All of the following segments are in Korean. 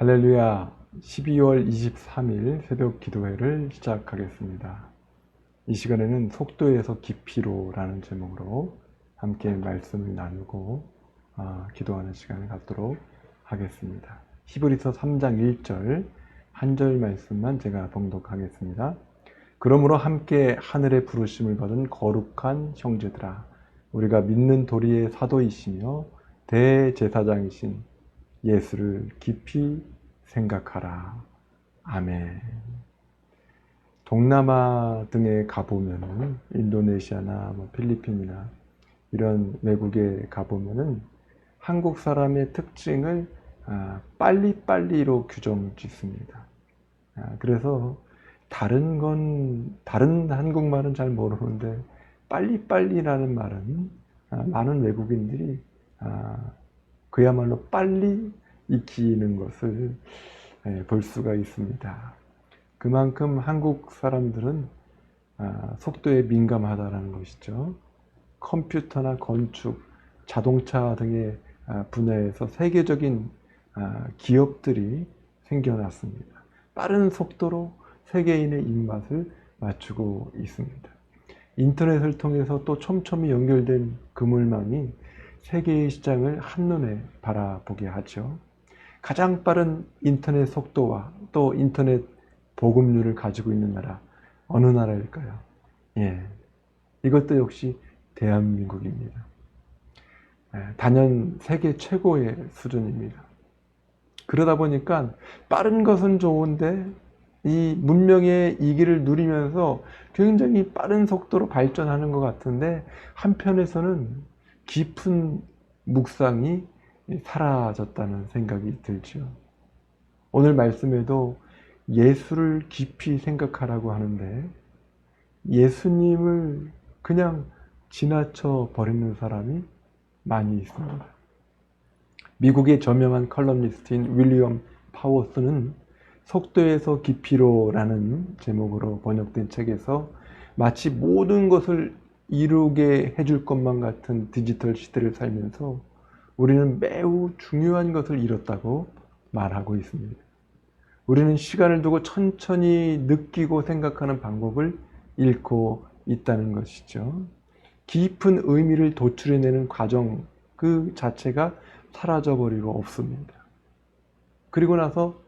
할렐루야. 12월 23일 새벽 기도회를 시작하겠습니다. 이 시간에는 속도에서 깊이로라는 제목으로 함께 말씀을 나누고 기도하는 시간을 갖도록 하겠습니다. 히브리서 3장 1절 한 절 말씀만 제가 봉독하겠습니다. 그러므로 함께 하늘의 부르심을 받은 거룩한 형제들아, 우리가 믿는 도리의 사도이시며 대제사장이신 예수를 깊이 생각하라. 아멘. 동남아 등에 가보면은 인도네시아나 필리핀이나 이런 외국에 가보면은 한국 사람의 특징을 빨리빨리로 규정 짓습니다. 그래서 다른 한국말은 잘 모르는데 빨리빨리라는 말은 많은 외국인들이 그야말로 빨리 익히는 것을 볼 수가 있습니다. 그만큼 한국 사람들은 속도에 민감하다는 것이죠. 컴퓨터나 건축, 자동차 등의 분야에서 세계적인 기업들이 생겨났습니다. 빠른 속도로 세계인의 입맛을 맞추고 있습니다. 인터넷을 통해서 또 촘촘히 연결된 그물망이 세계의 시장을 한눈에 바라보게 하죠. 가장 빠른 인터넷 속도와 또 인터넷 보급률을 가지고 있는 나라, 어느 나라일까요? 이것도 역시 대한민국입니다. 단연 세계 최고의 수준입니다. 그러다 보니까 빠른 것은 좋은데 이 문명의 이기를 누리면서 굉장히 빠른 속도로 발전하는 것 같은데, 한편에서는 깊은 묵상이 사라졌다는 생각이 들죠. 오늘 말씀에도 예수를 깊이 생각하라고 하는데 예수님을 그냥 지나쳐 버리는 사람이 많이 있습니다. 미국의 저명한 컬럼니스트인 윌리엄 파워스는 속도에서 깊이로라는 제목으로 번역된 책에서 마치 모든 것을 이루게 해줄 것만 같은 디지털 시대를 살면서 우리는 매우 중요한 것을 잃었다고 말하고 있습니다. 우리는 시간을 두고 천천히 느끼고 생각하는 방법을 잃고 있다는 것이죠. 깊은 의미를 도출해내는 과정 그 자체가 사라져버리고 없습니다. 그리고 나서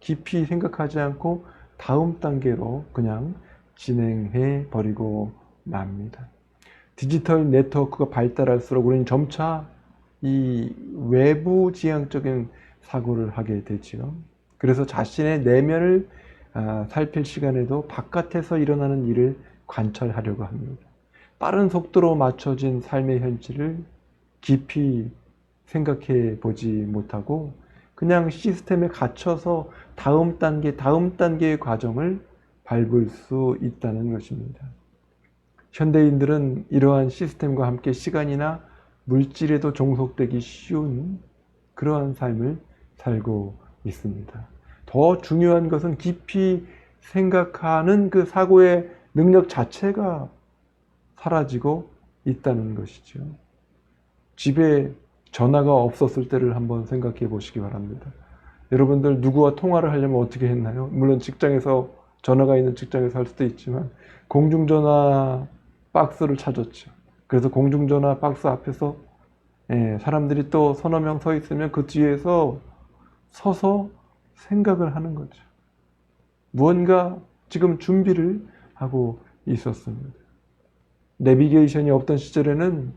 깊이 생각하지 않고 다음 단계로 그냥 진행해 버리고 납니다. 디지털 네트워크가 발달할수록 우리는 점차 이 외부 지향적인 사고를 하게 되죠. 그래서 자신의 내면을 살필 시간에도 바깥에서 일어나는 일을 관찰하려고 합니다. 빠른 속도로 맞춰진 삶의 현실을 깊이 생각해 보지 못하고 그냥 시스템에 갇혀서 다음 단계의 과정을 밟을 수 있다는 것입니다. 현대인들은 이러한 시스템과 함께 시간이나 물질에도 종속되기 쉬운 그러한 삶을 살고 있습니다. 더 중요한 것은 깊이 생각하는 그 사고의 능력 자체가 사라지고 있다는 것이죠. 집에 전화가 없었을 때를 한번 생각해 보시기 바랍니다. 여러분들 누구와 통화를 하려면 어떻게 했나요? 물론 직장에서 전화가 있는 직장에서 할 수도 있지만 공중전화 박스를 찾았죠. 그래서 공중전화 박스 앞에서 사람들이 또 서너 명 서 있으면 그 뒤에서 서서 생각을 하는 거죠. 무언가 지금 준비를 하고 있었습니다. 내비게이션이 없던 시절에는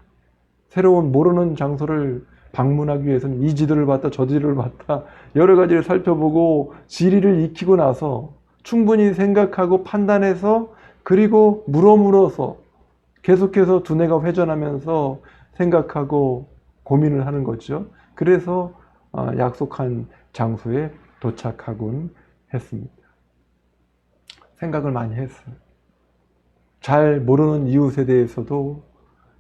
새로운 모르는 장소를 방문하기 위해서는 이 지도를 봤다 저 지도를 봤다 여러 가지를 살펴보고 지리를 익히고 나서 충분히 생각하고 판단해서 그리고 물어서 계속해서 두뇌가 회전하면서 생각하고 고민을 하는 거죠. 그래서 약속한 장소에 도착하곤 했습니다. 생각을 많이 했어요. 잘 모르는 이웃에 대해서도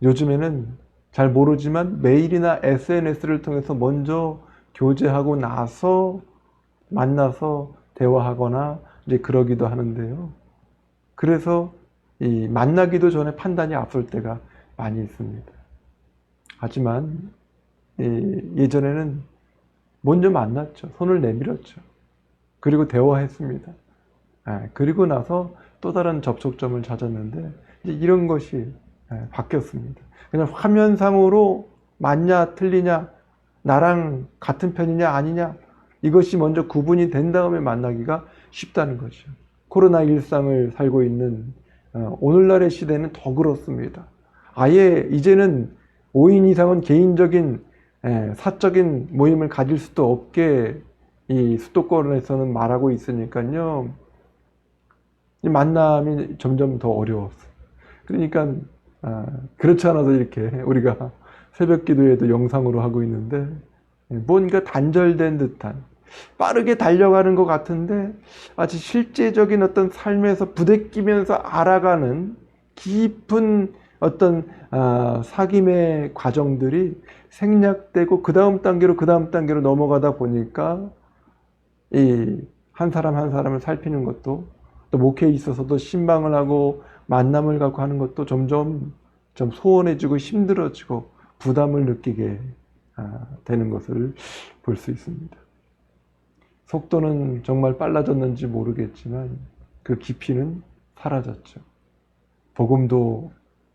요즘에는 잘 모르지만 메일이나 SNS를 통해서 먼저 교제하고 나서 만나서 대화하거나 이제 그러기도 하는데요. 그래서 이 만나기도 전에 판단이 앞설 때가 많이 있습니다. 하지만 예전에는 먼저 만났죠. 손을 내밀었죠. 그리고 대화했습니다. 그리고 나서 또 다른 접촉점을 찾았는데 이제 이런 것이 바뀌었습니다. 그냥 화면상으로 맞냐 틀리냐, 나랑 같은 편이냐 아니냐, 이것이 먼저 구분이 된 다음에 만나기가 쉽다는 거죠. 코로나 일상을 살고 있는 오늘날의 시대는 더 그렇습니다. 아예 이제는 5인 이상은 개인적인 사적인 모임을 가질 수도 없게 이 수도권에서는 말하고 있으니까요. 이 만남이 점점 더 어려웠어요. 그러니까 그렇지 않아도 이렇게 우리가 새벽 기도에도 영상으로 하고 있는데 뭔가 단절된 듯한, 빠르게 달려가는 것 같은데 아주 실제적인 어떤 삶에서 부대끼면서 알아가는 깊은 어떤 사귐의 과정들이 생략되고 그 다음 단계로 넘어가다 보니까 이 한 사람 한 사람을 살피는 것도, 또 목회에 있어서도 신방을 하고 만남을 갖고 하는 것도 점점 좀 소원해지고 힘들어지고 부담을 느끼게 되는 것을 볼 수 있습니다. 속도는 정말 빨라졌는지 모르겠지만 그 깊이는 사라졌죠. 복음도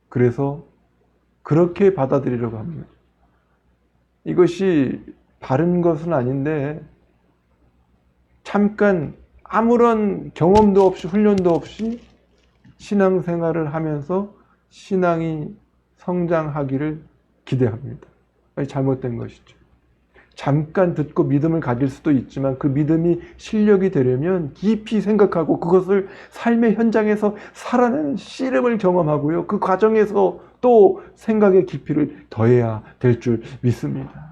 그래서 그렇게 받아들이려고 합니다. 이것이 바른 것은 아닌데 잠깐 아무런 경험도 없이 훈련도 없이 신앙생활을 하면서 신앙이 성장하기를 기대합니다. 잘못된 것이죠. 잠깐 듣고 믿음을 가질 수도 있지만 그 믿음이 실력이 되려면 깊이 생각하고 그것을 삶의 현장에서 살아내는 씨름을 경험하고요. 그 과정에서 또 생각의 깊이를 더해야 될 줄 믿습니다.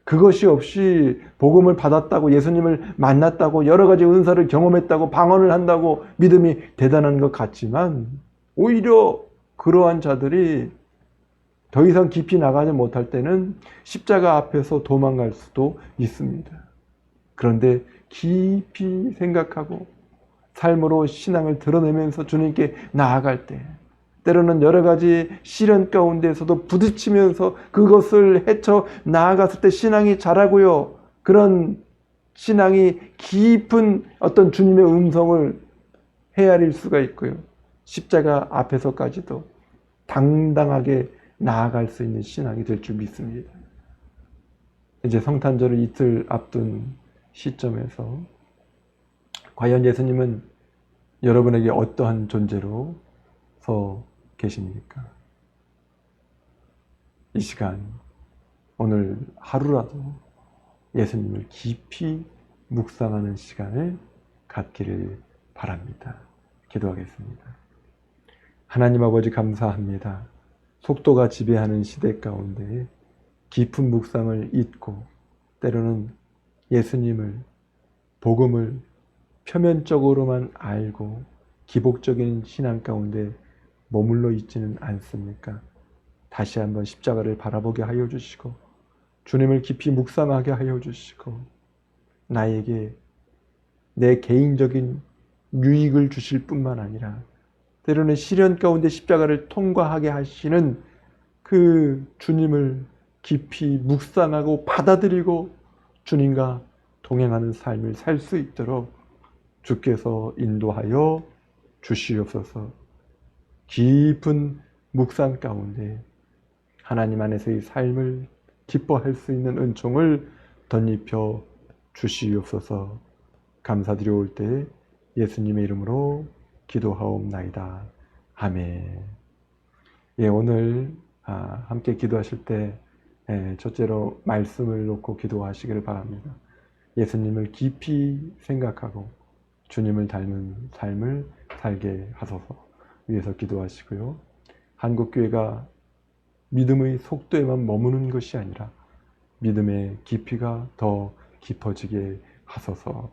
그것이 없이 복음을 받았다고, 예수님을 만났다고, 여러 가지 은사를 경험했다고, 방언을 한다고 믿음이 대단한 것 같지만 오히려 그러한 자들이 더 이상 깊이 나가지 못할 때는 십자가 앞에서 도망갈 수도 있습니다. 그런데 깊이 생각하고 삶으로 신앙을 드러내면서 주님께 나아갈 때, 때로는 여러 가지 시련 가운데서도 부딪히면서 그것을 헤쳐 나아갔을 때 신앙이 자라고요. 그런 신앙이 깊은 어떤 주님의 음성을 헤아릴 수가 있고요. 십자가 앞에서까지도 당당하게 나아갈 수 있는 신앙이 될 줄 믿습니다. 이제 성탄절을 이틀 앞둔 시점에서 과연 예수님은 여러분에게 어떠한 존재로 서 계십니까? 이 시간, 오늘 하루라도 예수님을 깊이 묵상하는 시간을 갖기를 바랍니다. 기도하겠습니다. 하나님 아버지 감사합니다. 속도가 지배하는 시대 가운데 깊은 묵상을 잊고 때로는 예수님을, 복음을 표면적으로만 알고 기복적인 신앙 가운데 머물러 있지는 않습니까? 다시 한번 십자가를 바라보게 하여 주시고 주님을 깊이 묵상하게 하여 주시고 나에게 내 개인적인 유익을 주실 뿐만 아니라 때로는 시련 가운데 십자가를 통과하게 하시는 그 주님을 깊이 묵상하고 받아들이고 주님과 동행하는 삶을 살 수 있도록 주께서 인도하여 주시옵소서. 깊은 묵상 가운데 하나님 안에서의 삶을 기뻐할 수 있는 은총을 덧입혀 주시옵소서. 감사드려올 때 예수님의 이름으로 기도하옵나이다. 아멘. 예, 오늘 함께 기도하실 때 첫째로 말씀을 놓고 기도하시기를 바랍니다. 예수님을 깊이 생각하고 주님을 닮은 삶을 살게 하소서 위해서 기도하시고요. 한국교회가 믿음의 속도에만 머무는 것이 아니라 믿음의 깊이가 더 깊어지게 하소서.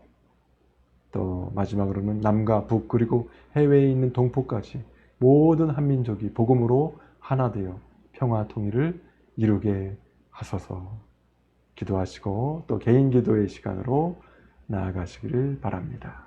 또 마지막으로는 남과 북 그리고 해외에 있는 동포까지 모든 한민족이 복음으로 하나 되어 평화 통일을 이루게 하소서. 기도하시고 또 개인 기도의 시간으로 나아가시기를 바랍니다.